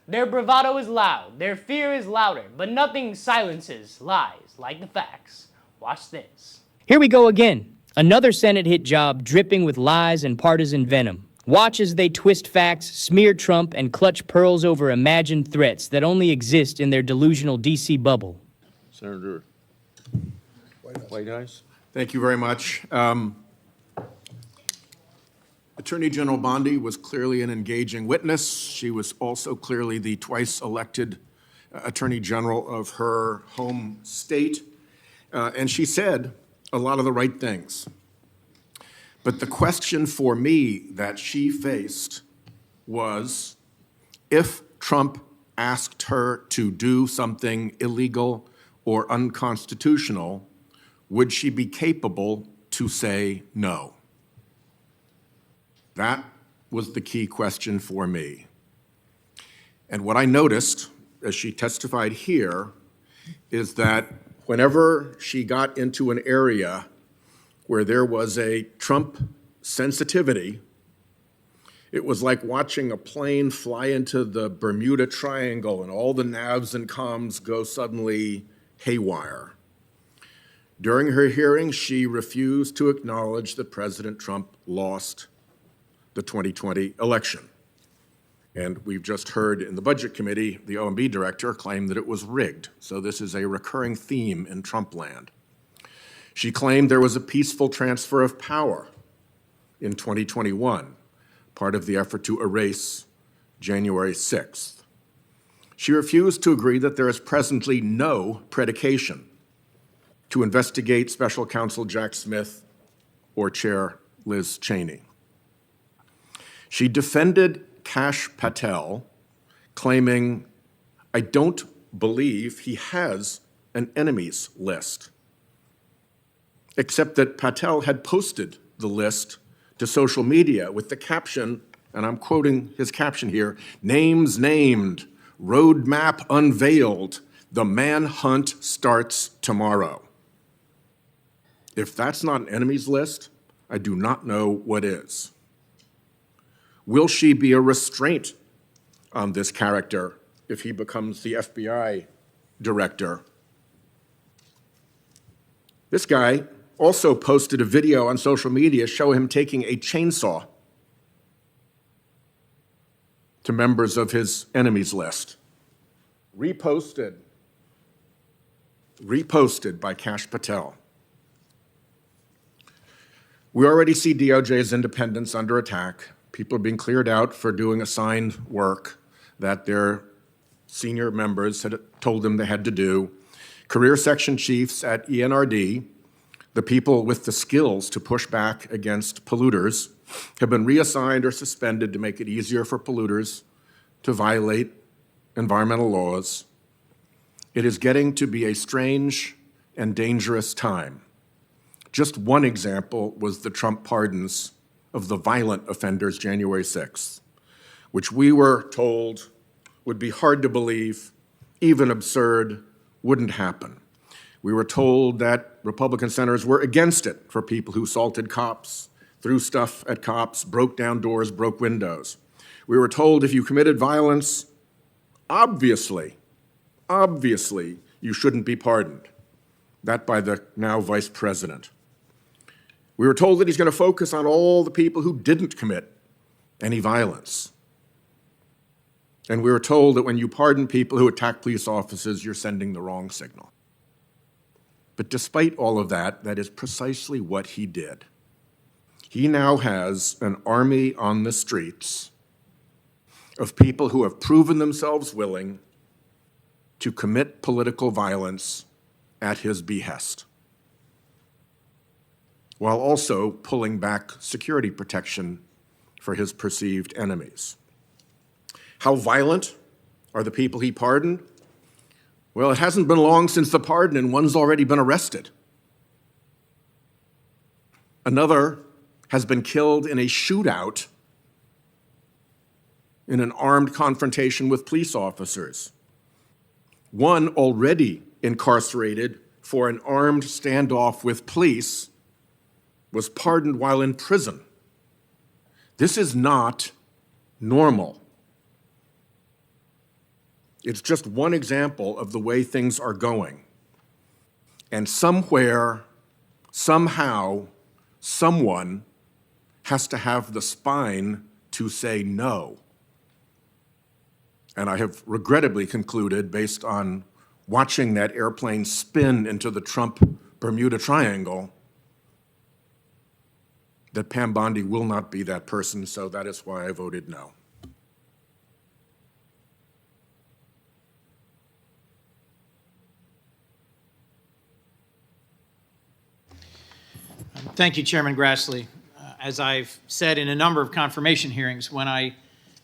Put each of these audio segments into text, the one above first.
Their bravado is loud, their fear is louder, but nothing silences lies like the facts. Watch this. Here we go again. Another Senate hit job dripping with lies and partisan venom. Watch as they twist facts, smear Trump, and clutch pearls over imagined threats that only exist in their delusional D.C. bubble. Senator White House. Thank you very much. Attorney General Bondi was clearly an engaging witness. She was also clearly the twice elected Attorney General of her home state. And she said a lot of the right things. But the question for me that she faced was, if Trump asked her to do something illegal or unconstitutional, would she be capable to say no? That was the key question for me. And what I noticed as she testified here is that whenever she got into an area where there was a Trump sensitivity, it was like watching a plane fly into the Bermuda Triangle and all the navs and comms go suddenly haywire. During her hearing, she refused to acknowledge that President Trump lost the 2020 election. And we've just heard in the Budget Committee, the OMB director claimed that it was rigged. So this is a recurring theme in Trump land. She claimed there was a peaceful transfer of power in 2021, part of the effort to erase January 6th. She refused to agree that there is presently no predication to investigate Special Counsel Jack Smith or Chair Liz Cheney. She defended Kash Patel, claiming, "I don't believe he has an enemies list," except that Patel had posted the list to social media with the caption, and I'm quoting his caption here, "Names named, roadmap unveiled, the manhunt starts tomorrow." If that's not an enemies list, I do not know what is. Will she be a restraint on this character if he becomes the FBI director? This guy also posted a video on social media showing him taking a chainsaw to members of his enemies list. Reposted by Kash Patel. We already see DOJ's independence under attack. People are being cleared out for doing assigned work that their senior members had told them they had to do. Career section chiefs at ENRD, the people with the skills to push back against polluters, have been reassigned or suspended to make it easier for polluters to violate environmental laws. It is getting to be a strange and dangerous time. Just one example was the Trump pardons of the violent offenders January 6th, which we were told would be hard to believe, even absurd, wouldn't happen. We were told that Republican senators were against it for people who assaulted cops, threw stuff at cops, broke down doors, broke windows. We were told if you committed violence, obviously, you shouldn't be pardoned. That by the now vice president. We were told that he's going to focus on all the people who didn't commit any violence. And we were told that when you pardon people who attack police officers, you're sending the wrong signal. But despite all of that, that is precisely what he did. He now has an army on the streets of people who have proven themselves willing to commit political violence at his behest, while also pulling back security protection for his perceived enemies. How violent are the people he pardoned? Well, it hasn't been long since the pardon, and one's already been arrested. Another has been killed in a shootout in an armed confrontation with police officers. One already incarcerated for an armed standoff with police was pardoned while in prison. This is not normal. It's just one example of the way things are going. And somewhere, somehow, someone has to have the spine to say no. And I have regrettably concluded, based on watching that airplane spin into the Trump Bermuda Triangle, that Pam Bondi will not be that person, so that is why I voted no. Thank you, Chairman Grassley. As I've said in a number of confirmation hearings, when I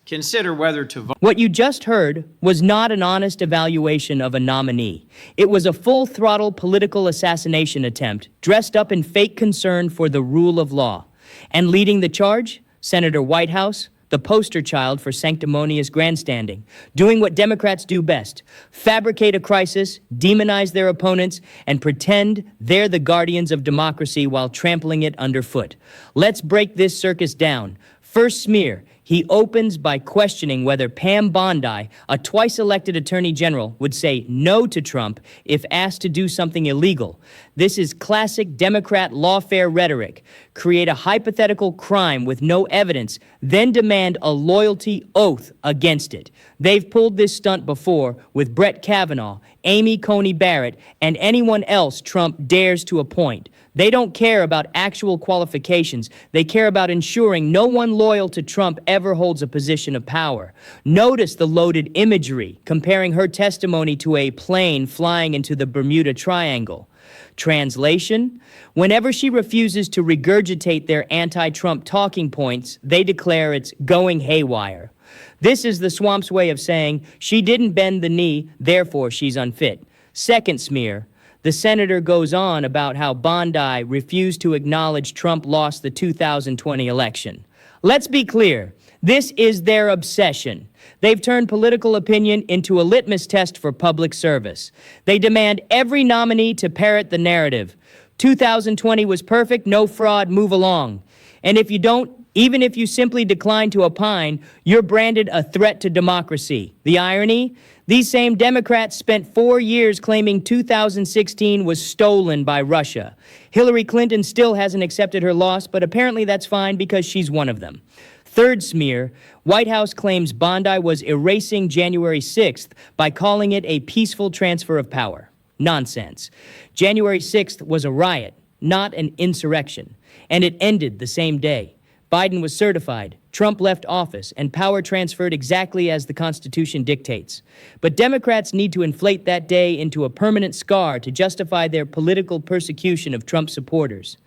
consider whether to vote. What you just heard was not an honest evaluation of a nominee. It was a full-throttle political assassination attempt dressed up in fake concern for the rule of law. And leading the charge, Senator Whitehouse, the poster child for sanctimonious grandstanding, doing what Democrats do best: fabricate a crisis, demonize their opponents, and pretend they're the guardians of democracy while trampling it underfoot. Let's break this circus down. First smear. He opens by questioning whether Pam Bondi, a twice-elected attorney general, would say no to Trump if asked to do something illegal. This is classic Democrat lawfare rhetoric. Create a hypothetical crime with no evidence, then demand a loyalty oath against it. They've pulled this stunt before with Brett Kavanaugh, Amy Coney Barrett, and anyone else Trump dares to appoint. They don't care about actual qualifications. They care about ensuring no one loyal to Trump ever holds a position of power. Notice the loaded imagery, comparing her testimony to a plane flying into the Bermuda Triangle. Translation: whenever she refuses to regurgitate their anti-Trump talking points, they declare it's going haywire. This is the swamp's way of saying she didn't bend the knee, therefore she's unfit. Second smear. The senator goes on about how Bondi refused to acknowledge Trump lost the 2020 election. Let's be clear. This is their obsession. They've turned political opinion into a litmus test for public service. They demand every nominee to parrot the narrative. 2020 was perfect, no fraud, move along. And if you don't, even if you simply decline to opine, you're branded a threat to democracy. The irony? These same Democrats spent 4 years claiming 2016 was stolen by Russia. Hillary Clinton still hasn't accepted her loss, but apparently that's fine because she's one of them. Third smear, White House claims Bondi was erasing January 6th by calling it a peaceful transfer of power. Nonsense. January 6th was a riot, not an insurrection, and it ended the same day. Biden was certified, Trump left office, and power transferred exactly as the Constitution dictates. But Democrats need to inflate that day into a permanent scar to justify their political persecution of Trump supporters.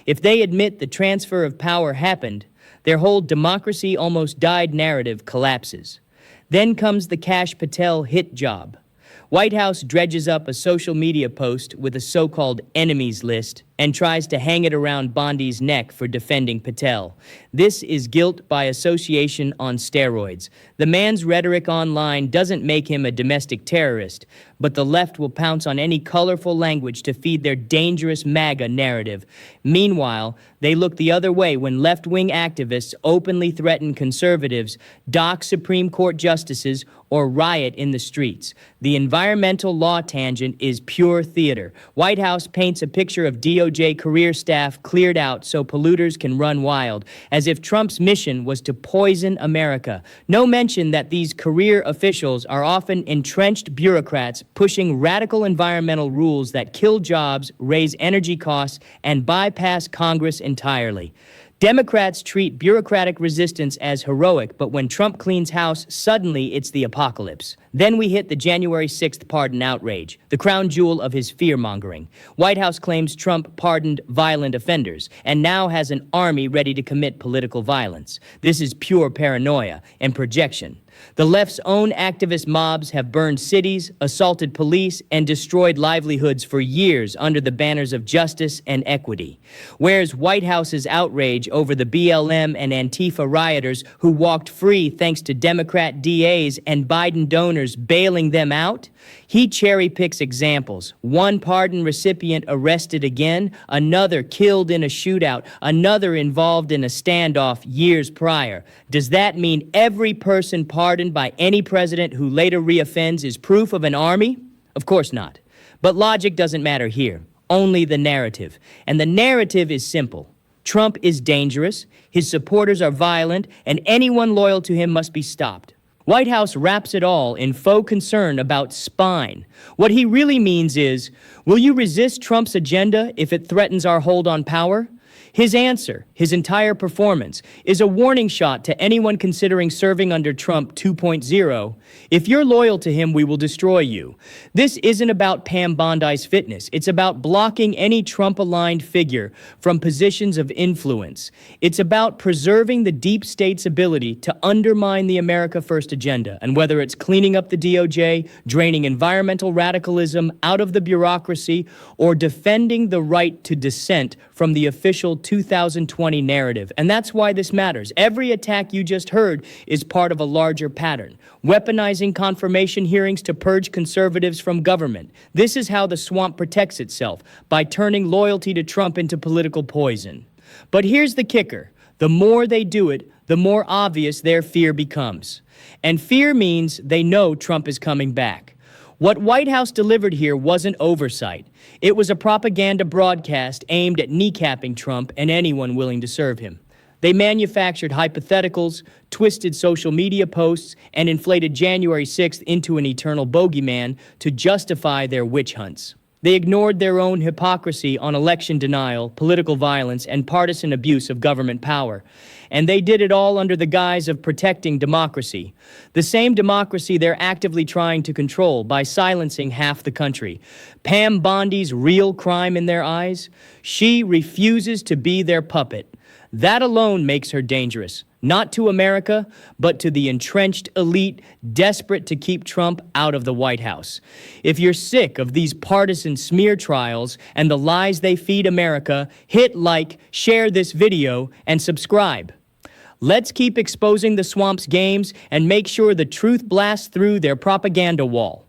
If they admit the transfer of power happened, their whole democracy almost died narrative collapses. Then comes the Kash Patel hit job. White House dredges up a social media post with a so-called enemies list and tries to hang it around Bondi's neck for defending Patel. This is guilt by association on steroids. The man's rhetoric online doesn't make him a domestic terrorist, but the left will pounce on any colorful language to feed their dangerous MAGA narrative. Meanwhile, they look the other way when left-wing activists openly threaten conservatives, dock Supreme Court justices, or riot in the streets. The environmental law tangent is pure theater. White House paints a picture of DOJ career staff cleared out so polluters can run wild, as if Trump's mission was to poison America. No mention that these career officials are often entrenched bureaucrats pushing radical environmental rules that kill jobs, raise energy costs, and bypass Congress entirely. Democrats treat bureaucratic resistance as heroic, but when Trump cleans house, suddenly it's the apocalypse. Then we hit the January 6th pardon outrage, the crown jewel of his fear-mongering. White House claims Trump pardoned violent offenders and now has an army ready to commit political violence. This is pure paranoia and projection. The left's own activist mobs have burned cities, assaulted police, and destroyed livelihoods for years under the banners of justice and equity. Where's White House's outrage over the BLM and Antifa rioters who walked free thanks to Democrat DAs and Biden donors bailing them out? He cherry-picks examples. One pardon recipient arrested again, another killed in a shootout, another involved in a standoff years prior. Does that mean every person pardoned pardoned by any president who later reoffends is proof of an army? Of course not. But logic doesn't matter here, only the narrative. And the narrative is simple. Trump is dangerous, his supporters are violent, and anyone loyal to him must be stopped. White House wraps it all in faux concern about spine. What he really means is, will you resist Trump's agenda if it threatens our hold on power? His answer, his entire performance, is a warning shot to anyone considering serving under Trump 2.0. If you're loyal to him, we will destroy you. This isn't about Pam Bondi's fitness. It's about blocking any Trump-aligned figure from positions of influence. It's about preserving the deep state's ability to undermine the America First agenda. And whether it's cleaning up the DOJ, draining environmental radicalism out of the bureaucracy, or defending the right to dissent from the official 2020 narrative. And that's why this matters. Every attack you just heard is part of a larger pattern. Weaponizing confirmation hearings to purge conservatives from government. This is how the swamp protects itself, by turning loyalty to Trump into political poison. But here's the kicker. The more they do it, the more obvious their fear becomes. And fear means they know Trump is coming back. What White House delivered here wasn't oversight. It was a propaganda broadcast aimed at kneecapping Trump and anyone willing to serve him. They manufactured hypotheticals, twisted social media posts, and inflated January 6th into an eternal bogeyman to justify their witch hunts. They ignored their own hypocrisy on election denial, political violence, and partisan abuse of government power. And they did it all under the guise of protecting democracy. The same democracy they're actively trying to control by silencing half the country. Pam Bondi's real crime in their eyes? She refuses to be their puppet. That alone makes her dangerous, not to America, but to the entrenched elite desperate to keep Trump out of the White House. If you're sick of these partisan smear trials and the lies they feed America, hit like, share this video, and subscribe. Let's keep exposing the swamp's games and make sure the truth blasts through their propaganda wall.